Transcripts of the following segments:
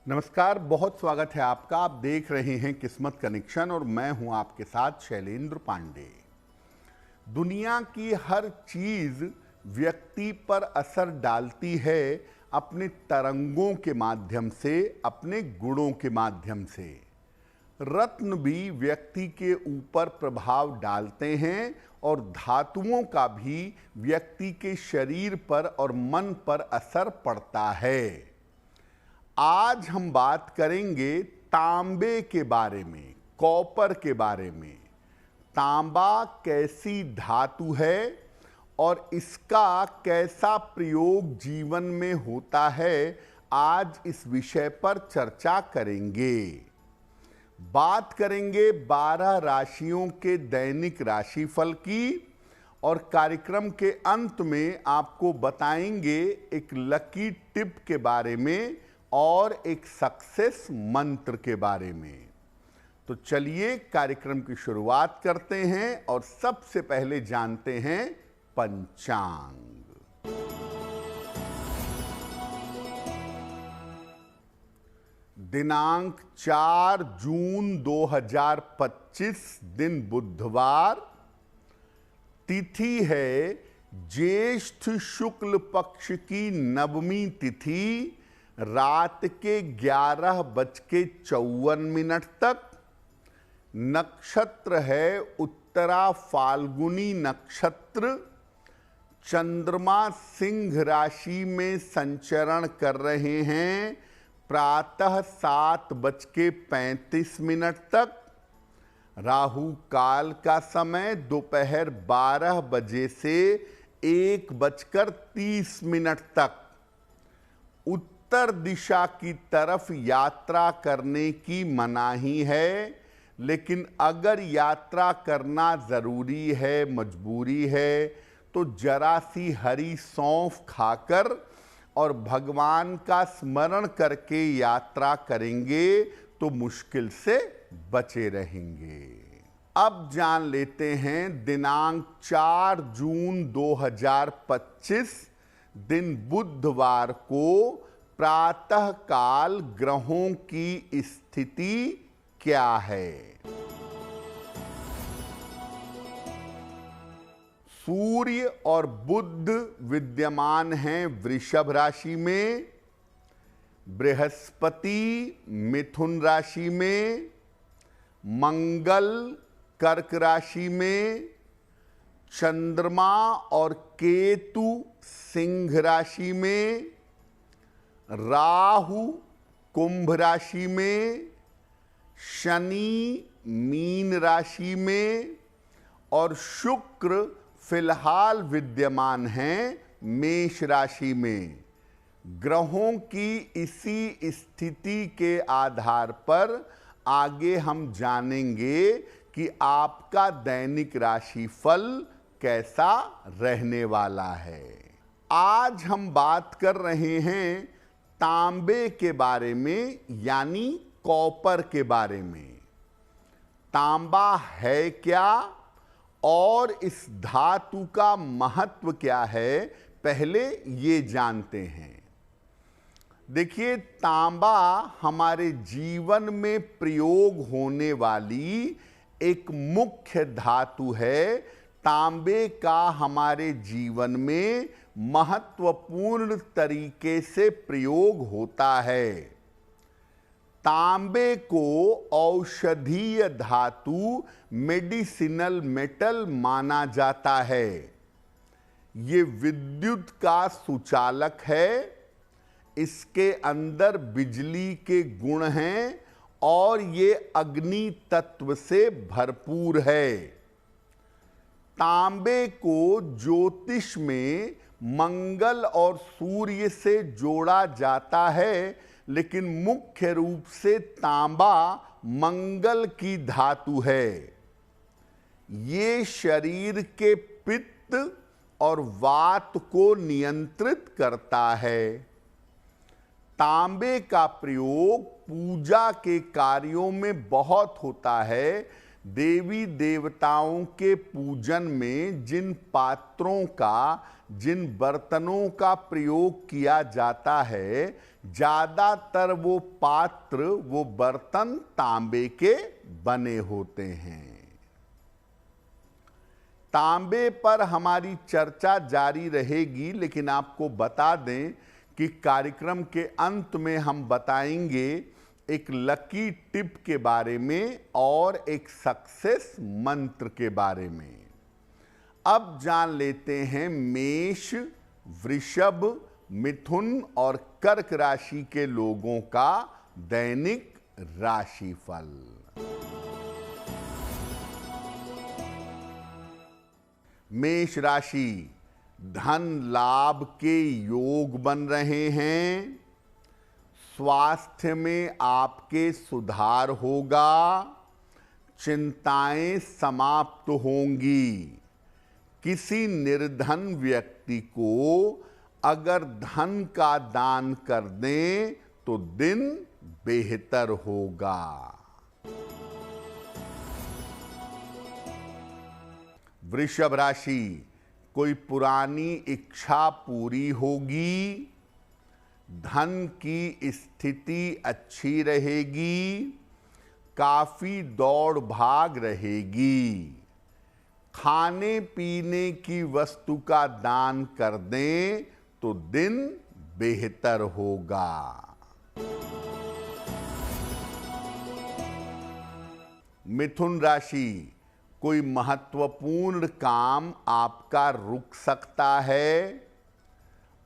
नमस्कार, बहुत स्वागत है आपका। आप देख रहे हैं किस्मत कनेक्शन और मैं हूं आपके साथ शैलेंद्र पांडे। दुनिया की हर चीज व्यक्ति पर असर डालती है अपने तरंगों के माध्यम से, अपने गुणों के माध्यम से। रत्न भी व्यक्ति के ऊपर प्रभाव डालते हैं और धातुओं का भी व्यक्ति के शरीर पर और मन पर असर पड़ता है। आज हम बात करेंगे तांबे के बारे में, कॉपर के बारे में। तांबा कैसी धातु है और इसका कैसा प्रयोग जीवन में होता है, आज इस विषय पर चर्चा करेंगे। बात करेंगे 12 राशियों के दैनिक राशिफल की और कार्यक्रम के अंत में आपको बताएंगे एक लकी टिप के बारे में और एक सक्सेस मंत्र के बारे में। तो चलिए कार्यक्रम की शुरुआत करते हैं और सबसे पहले जानते हैं पंचांग। दिनांक 4 जून 2025, दिन बुधवार। तिथि है ज्येष्ठ शुक्ल पक्ष की नवमी तिथि, रात के 11:54 तक। नक्षत्र है उत्तरा फाल्गुनी नक्षत्र। चंद्रमा सिंह राशि में संचरण कर रहे हैं प्रातः 7:35 तक। राहु काल का समय दोपहर 12 बजे से 1:30 तक। उत्तर दिशा की तरफ यात्रा करने की मनाही है, लेकिन अगर यात्रा करना जरूरी है, मजबूरी है, तो जरा सी हरी सौंफ खाकर और भगवान का स्मरण करके यात्रा करेंगे तो मुश्किल से बचे रहेंगे। अब जान लेते हैं दिनांक 4 जून 2025, दिन बुधवार को प्रातः काल ग्रहों की स्थिति क्या है। सूर्य और बुध विद्यमान हैं वृषभ राशि में, बृहस्पति मिथुन राशि में, मंगल कर्क राशि में, चंद्रमा और केतु सिंह राशि में, राहु कुंभ राशि में, शनि मीन राशि में और शुक्र फिलहाल विद्यमान हैं मेष राशि में। ग्रहों की इसी स्थिति के आधार पर आगे हम जानेंगे कि आपका दैनिक राशिफल कैसा रहने वाला है। आज हम बात कर रहे हैं तांबे के बारे में, यानी कॉपर के बारे में। तांबा है क्या और इस धातु का महत्व क्या है, पहले ये जानते हैं। देखिए, तांबा हमारे जीवन में प्रयोग होने वाली एक मुख्य धातु है। तांबे का हमारे जीवन में महत्वपूर्ण तरीके से प्रयोग होता है। तांबे को औषधीय धातु, मेडिसिनल मेटल माना जाता है। ये विद्युत का सुचालक है, इसके अंदर बिजली के गुण हैं और ये अग्नि तत्व से भरपूर है। तांबे को ज्योतिष में मंगल और सूर्य से जोड़ा जाता है, लेकिन मुख्य रूप से तांबा मंगल की धातु है। ये शरीर के पित्त और वात को नियंत्रित करता है। तांबे का प्रयोग पूजा के कार्यों में बहुत होता है, देवी देवताओं के पूजन में जिन पात्रों का, जिन बर्तनों का प्रयोग किया जाता है, ज्यादातर वो पात्र, वो बर्तन तांबे के बने होते हैं। तांबे पर हमारी चर्चा जारी रहेगी, लेकिन आपको बता दें कि कार्यक्रम के अंत में हम बताएंगे एक लकी टिप के बारे में और एक सक्सेस मंत्र के बारे में। अब जान लेते हैं मेष, वृषभ, मिथुन और कर्क राशि के लोगों का दैनिक राशिफल। मेष राशि, धन लाभ के योग बन रहे हैं। स्वास्थ्य में आपके सुधार होगा। चिंताएं समाप्त होंगी। किसी निर्धन व्यक्ति को अगर धन का दान कर दें तो दिन बेहतर होगा। वृषभ राशि, कोई पुरानी इच्छा पूरी होगी। धन की स्थिति अच्छी रहेगी। काफी दौड़ भाग रहेगी। खाने पीने की वस्तु का दान कर दें तो दिन बेहतर होगा। मिथुन राशि, कोई महत्वपूर्ण काम आपका रुक सकता है।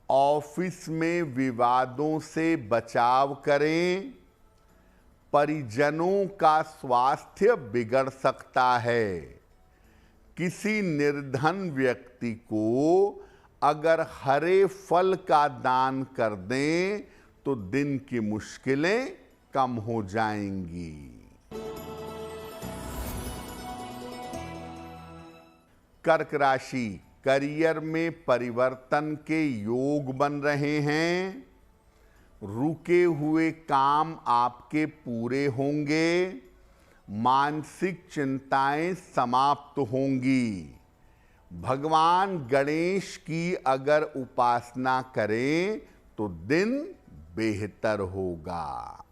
ऑफिस में विवादों से बचाव करें। परिजनों का स्वास्थ्य बिगड़ सकता है। किसी निर्धन व्यक्ति को अगर हरे फल का दान कर दें तो दिन की मुश्किलें कम हो जाएंगी। कर्क राशि, करियर में परिवर्तन के योग बन रहे हैं। रुके हुए काम आपके पूरे होंगे। मानसिक चिंताएं समाप्त होंगी। भगवान गणेश की अगर उपासना करें तो दिन बेहतर होगा।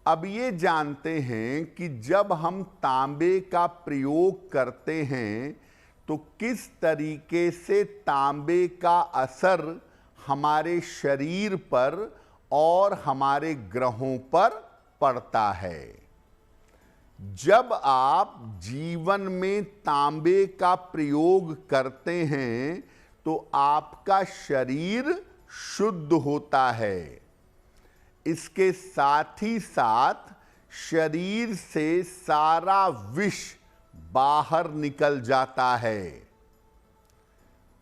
अब ये जानते हैं कि जब हम तांबे का प्रयोग करते हैं तो किस तरीके से तांबे का असर हमारे शरीर पर और हमारे ग्रहों पर पड़ता है। जब आप जीवन में तांबे का प्रयोग करते हैं तो आपका शरीर शुद्ध होता है। इसके साथ ही साथ शरीर से सारा विष बाहर निकल जाता है।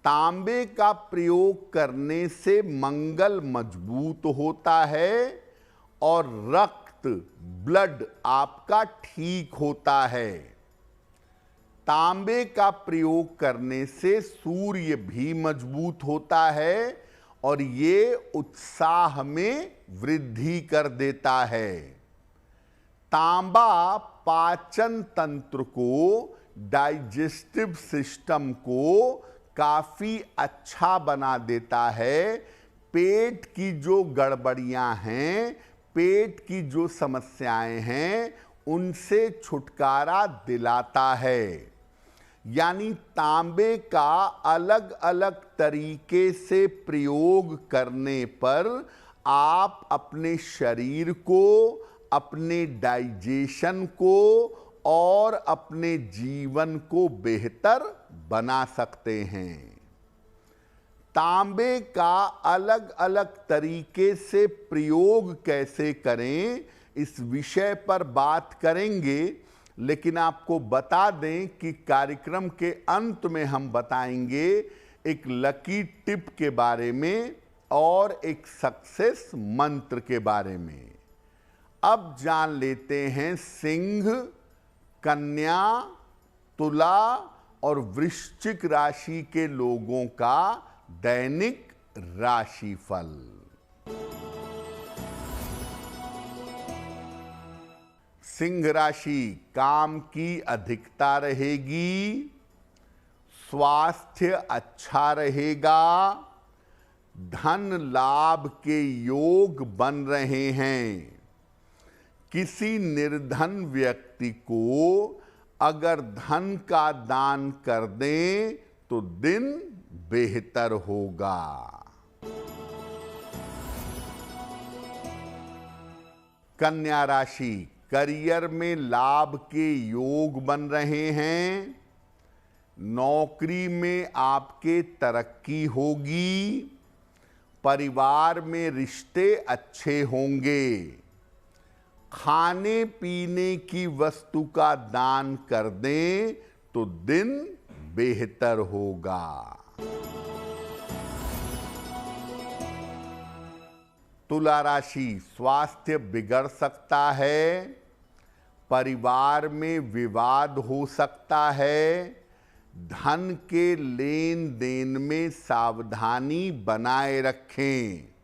तांबे का प्रयोग करने से मंगल मजबूत होता है और रक्त, ब्लड आपका ठीक होता है। तांबे का प्रयोग करने से सूर्य भी मजबूत होता है और ये उत्साह में वृद्धि कर देता है। तांबा पाचन तंत्र को, डाइजेस्टिव सिस्टम को काफी अच्छा बना देता है। पेट की जो गड़बड़ियां हैं, पेट की जो समस्याएं हैं, उनसे छुटकारा दिलाता है। यानी तांबे का अलग अलग तरीके से प्रयोग करने पर आप अपने शरीर को, अपने डाइजेशन को और अपने जीवन को बेहतर बना सकते हैं। तांबे का अलग अलग तरीके से प्रयोग कैसे करें, इस विषय पर बात करेंगे, लेकिन आपको बता दें कि कार्यक्रम के अंत में हम बताएंगे एक लकी टिप के बारे में और एक सक्सेस मंत्र के बारे में। अब जान लेते हैं सिंह, कन्या, तुला और वृश्चिक राशि के लोगों का दैनिक राशिफल। सिंह राशि, काम की अधिकता रहेगी, स्वास्थ्य अच्छा रहेगा, धन लाभ के योग बन रहे हैं। किसी निर्धन व्यक्ति को अगर धन का दान कर दें तो दिन बेहतर होगा। कन्या राशि, करियर में लाभ के योग बन रहे हैं, नौकरी में आपके तरक्की होगी, परिवार में रिश्ते अच्छे होंगे, खाने पीने की वस्तु का दान कर दें तो दिन बेहतर होगा। तुला राशि, स्वास्थ्य बिगड़ सकता है, परिवार में विवाद हो सकता है, धन के लेन देन में सावधानी बनाए रखें।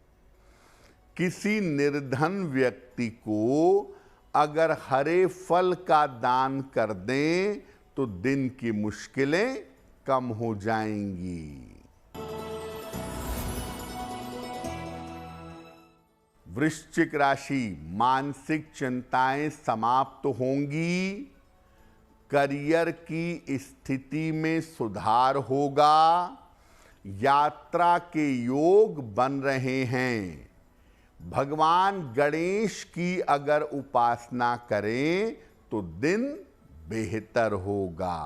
किसी निर्धन व्यक्ति को अगर हरे फल का दान कर दें तो दिन की मुश्किलें कम हो जाएंगी। वृश्चिक राशि, मानसिक चिंताएं समाप्त होंगी, करियर की स्थिति में सुधार होगा, यात्रा के योग बन रहे हैं। भगवान गणेश की अगर उपासना करें तो दिन बेहतर होगा।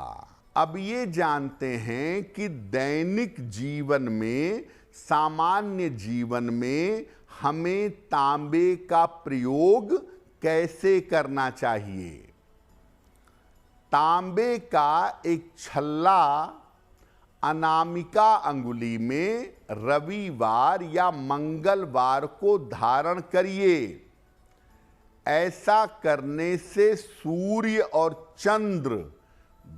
अब ये जानते हैं कि दैनिक जीवन में, सामान्य जीवन में हमें तांबे का प्रयोग कैसे करना चाहिए। तांबे का एक छल्ला अनामिका अंगुली में रविवार या मंगलवार को धारण करिए। ऐसा करने से सूर्य और चंद्र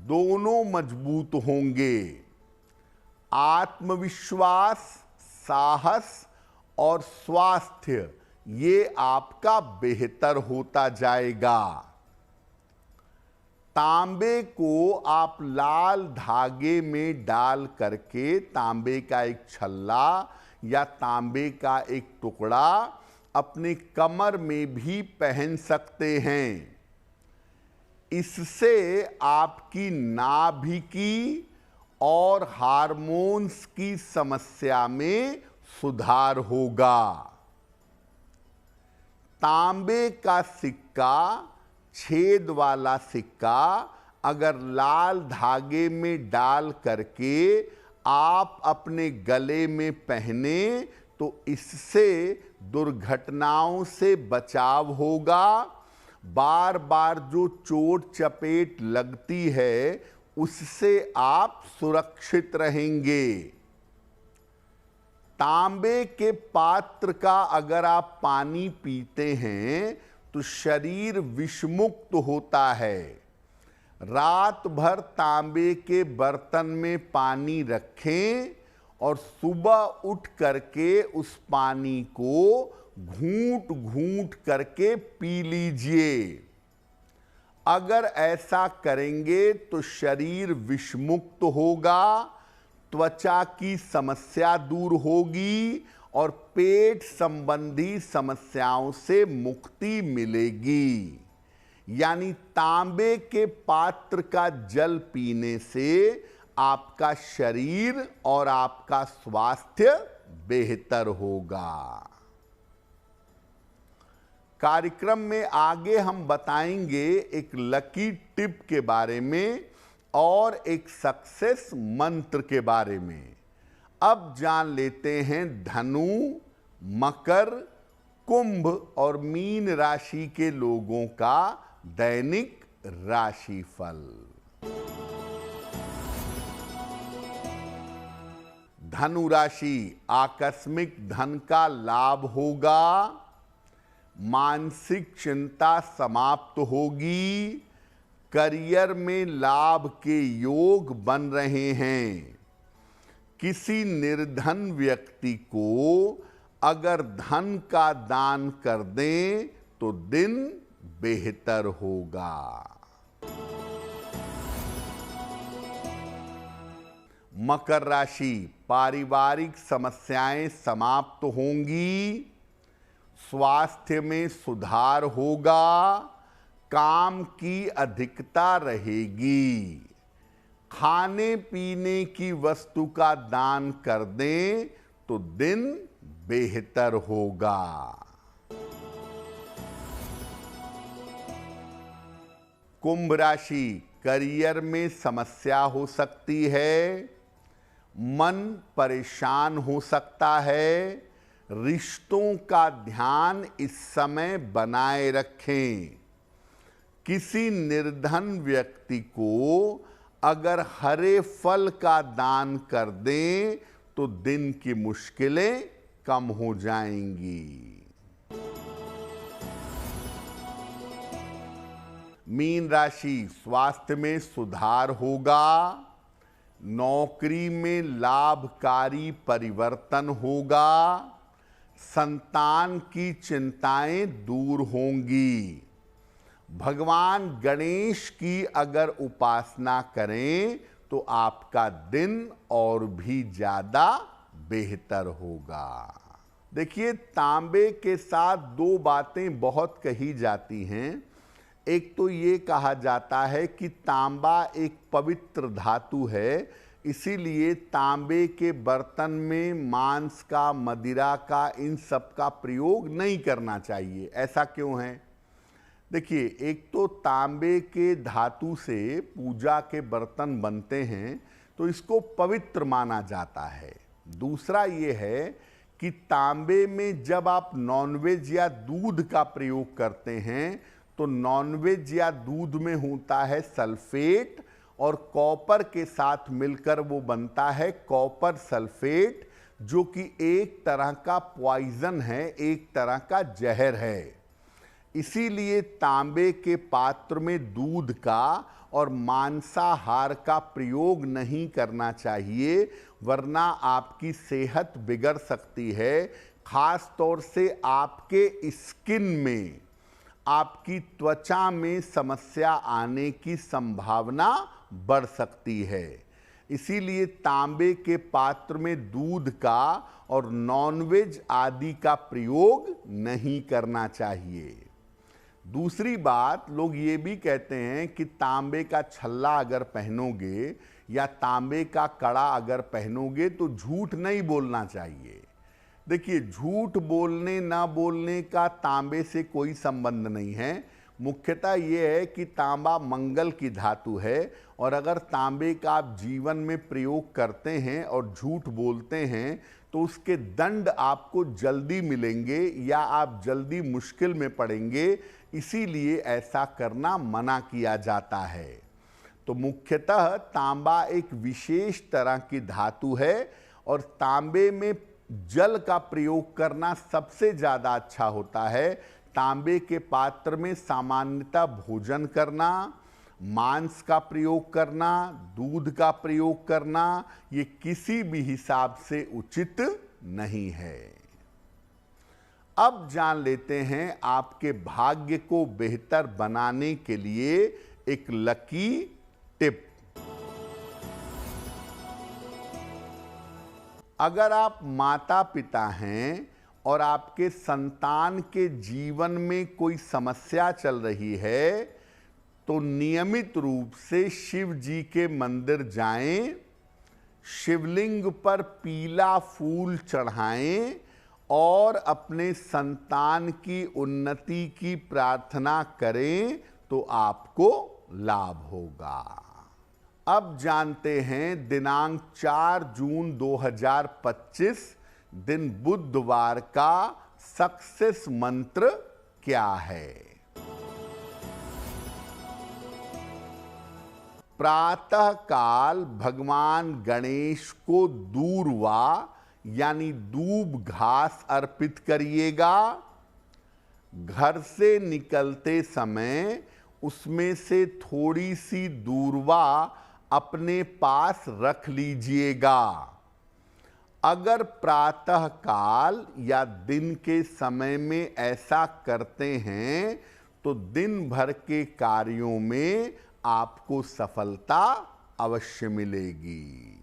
दोनों मजबूत होंगे। आत्मविश्वास, साहस और स्वास्थ्य ये आपका बेहतर होता जाएगा। तांबे को आप लाल धागे में डाल करके तांबे का एक छल्ला या तांबे का एक टुकड़ा अपने कमर में भी पहन सकते हैं। इससे आपकी नाभिकी और हार्मोन्स की समस्या में सुधार होगा। तांबे का सिक्का, छेद वाला सिक्का अगर लाल धागे में डाल करके आप अपने गले में पहने तो इससे दुर्घटनाओं से बचाव होगा। बार बार जो चोट चपेट लगती है उससे आप सुरक्षित रहेंगे। तांबे के पात्र का अगर आप पानी पीते हैं तो शरीर विषमुक्त होता है। रात भर तांबे के बर्तन में पानी रखें और सुबह उठ करके उस पानी को घूंट घूंट करके पी लीजिए। अगर ऐसा करेंगे तो शरीर विषमुक्त होगा, त्वचा की समस्या दूर होगी और पेट संबंधी समस्याओं से मुक्ति मिलेगी। यानी तांबे के पात्र का जल पीने से आपका शरीर और आपका स्वास्थ्य बेहतर होगा। कार्यक्रम में आगे हम बताएंगे एक लकी टिप के बारे में और एक सक्सेस मंत्र के बारे में। अब जान लेते हैं धनु, मकर, कुंभ और मीन राशि के लोगों का दैनिक राशिफल। धनु राशि, आकस्मिक धन का लाभ होगा, मानसिक चिंता समाप्त होगी, करियर में लाभ के योग बन रहे हैं। किसी निर्धन व्यक्ति को अगर धन का दान कर दें तो दिन बेहतर होगा। मकर राशि, पारिवारिक समस्याएं समाप्त होंगी, स्वास्थ्य में सुधार होगा, काम की अधिकता रहेगी। खाने पीने की वस्तु का दान कर दें तो दिन बेहतर होगा। कुंभ राशि, करियर में समस्या हो सकती है, मन परेशान हो सकता है। रिश्तों का ध्यान इस समय बनाए रखें। किसी निर्धन व्यक्ति को अगर हरे फल का दान कर दें तो दिन की मुश्किलें कम हो जाएंगी। मीन राशि, स्वास्थ्य में सुधार होगा, नौकरी में लाभकारी परिवर्तन होगा, संतान की चिंताएं दूर होंगी। भगवान गणेश की अगर उपासना करें तो आपका दिन और भी ज्यादा बेहतर होगा। देखिए, तांबे के साथ दो बातें बहुत कही जाती हैं। एक तो ये कहा जाता है कि तांबा एक पवित्र धातु है, इसीलिए तांबे के बर्तन में मांस का, मदिरा का, इन सब का प्रयोग नहीं करना चाहिए। ऐसा क्यों है? देखिए, एक तो तांबे के धातु से पूजा के बर्तन बनते हैं तो इसको पवित्र माना जाता है। दूसरा ये है कि तांबे में जब आप नॉनवेज या दूध का प्रयोग करते हैं तो नॉनवेज या दूध में होता है सल्फेट, और कॉपर के साथ मिलकर वो बनता है कॉपर सल्फेट, जो कि एक तरह का पॉइजन है, एक तरह का जहर है। इसीलिए तांबे के पात्र में दूध का और मांसाहार का प्रयोग नहीं करना चाहिए, वरना आपकी सेहत बिगड़ सकती है। खास तौर से आपके स्किन में, आपकी त्वचा में समस्या आने की संभावना बढ़ सकती है। इसीलिए तांबे के पात्र में दूध का और नॉनवेज आदि का प्रयोग नहीं करना चाहिए। दूसरी बात, लोग ये भी कहते हैं कि तांबे का छल्ला अगर पहनोगे या तांबे का कड़ा अगर पहनोगे तो झूठ नहीं बोलना चाहिए। देखिए, झूठ बोलने ना बोलने का तांबे से कोई संबंध नहीं है। मुख्यतः ये है कि तांबा मंगल की धातु है, और अगर तांबे का आप जीवन में प्रयोग करते हैं और झूठ बोलते हैं तो उसके दंड आपको जल्दी मिलेंगे या आप जल्दी मुश्किल में पड़ेंगे। इसीलिए ऐसा करना मना किया जाता है। तो मुख्यतः तांबा एक विशेष तरह की धातु है, और तांबे में जल का प्रयोग करना सबसे ज़्यादा अच्छा होता है। तांबे के पात्र में सामान्यतः भोजन करना, मांस का प्रयोग करना, दूध का प्रयोग करना, ये किसी भी हिसाब से उचित नहीं है। अब जान लेते हैं आपके भाग्य को बेहतर बनाने के लिए एक लकी टिप। अगर आप माता पिता हैं और आपके संतान के जीवन में कोई समस्या चल रही है तो नियमित रूप से शिव जी के मंदिर जाएं, शिवलिंग पर पीला फूल चढ़ाएं और अपने संतान की उन्नति की प्रार्थना करें तो आपको लाभ होगा। अब जानते हैं दिनांक 4 जून 2025 दिन बुधवार का सक्सेस मंत्र क्या है। प्रातः काल भगवान गणेश को दूर्वा यानी दूब घास अर्पित करिएगा। घर से निकलते समय उसमें से थोड़ी सी दूर्वा अपने पास रख लीजिएगा। अगर प्रातः काल या दिन के समय में ऐसा करते हैं तो दिन भर के कार्यों में आपको सफलता अवश्य मिलेगी।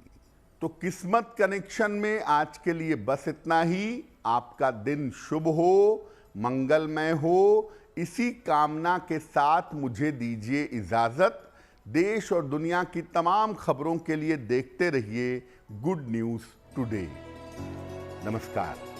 तो किस्मत कनेक्शन में आज के लिए बस इतना ही। आपका दिन शुभ हो, मंगलमय हो, इसी कामना के साथ मुझे दीजिए इजाजत। देश और दुनिया की तमाम खबरों के लिए देखते रहिए गुड न्यूज़ टुडे। नमस्कार।